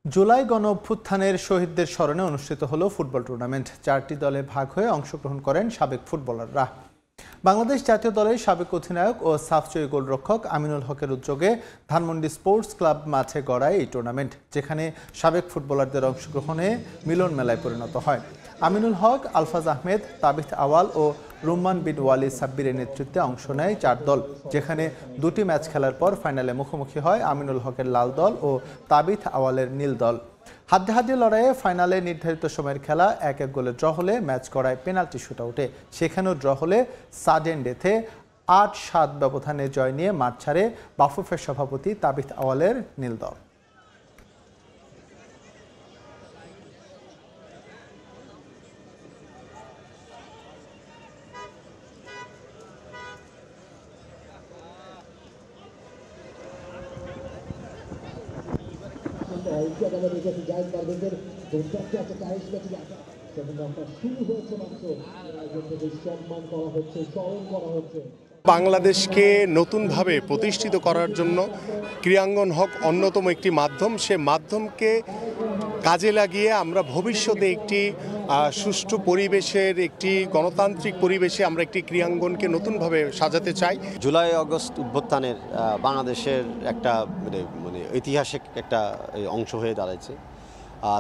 জুলাই গণঅভ্যুত্থানের শহীদদের স্মরণে অনুষ্ঠিত হলো ফুটবল টুর্নামেন্ট। 4টি দলে ভাগ হয়ে অংশগ্রহণ করেন সাবেক ফুটবলাররা। বাংলাদেশ জাতীয় দলের সাবেক অধিনায়ক ও সাফজয়ী গোলরক্ষক আমিনুল হকের উদ্যোগে ধানমন্ডি স্পোর্টস ক্লাব মাঠে গড়ায় এই টুর্নামেন্ট, যেখানে সাবেক ফুটবলারদের অংশগ্রহণে মিলন মেলায় পরিণত হয়। আমিনুল হক, আলফাজ আহমেদ, তাবিথ আওয়াল ও রুম্মান বিন ওয়ালি সাব্বিরের নেতৃত্বে অংশ নেয় 4 দল, যেখানে 2টি ম্যাচ খেলার পর ফাইনালে মুখোমুখি হয় আমিনুল হকের লাল দল ও তাবিথ আওয়ালের নীল দল। হাড্ডাহাড্ডি লড়াইয়ে ফাইনালে নির্ধারিত সময়ের খেলা 1-1 গোলে ড্র হলে ম্যাচ গড়ায় পেনাল্টি শুটআউটে। সেখানেও ড্র হলে সাডেন ডেথে 8-7 ব্যবধানে জয় নিয়ে মাঠ ছাড়ে বাফুফের সভাপতি তাবিথ আওয়ালের নীল দল। বাংলাদেশকে নতুনভাবে প্রতিষ্ঠিত করার জন্য ক্রীড়াঙ্গন হক অন্যতম একটি মাধ্যম। সে মাধ্যমকে কাজে লাগিয়ে আমরা ভবিষ্যতে একটি সুষ্ঠু পরিবেশের, একটি গণতান্ত্রিক পরিবেশে আমরা একটি ক্রীড়াঙ্গনকে নতুনভাবে সাজাতে চাই। জুলাই আগস্ট অভ্যুত্থানের বাংলাদেশের একটা মানে ঐতিহাসিক একটা অংশ হয়ে দাঁড়াচ্ছে।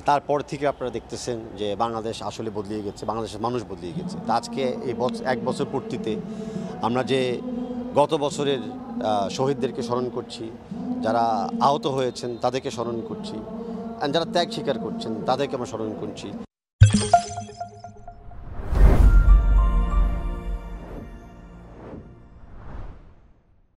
তারপর থেকে আপনারা দেখতেছেন যে বাংলাদেশ আসলে বদলিয়ে গেছে, বাংলাদেশের মানুষ বদলিয়ে গেছে। তা আজকে এই 1 বছর পূর্তিতে আমরা যে গত বছরের শহীদদেরকে স্মরণ করছি, যারা আহত হয়েছেন তাদেরকে স্মরণ করছি, আর যারা ত্যাগ স্বীকার করছেন তাদেরকে আমরা স্মরণ করছি।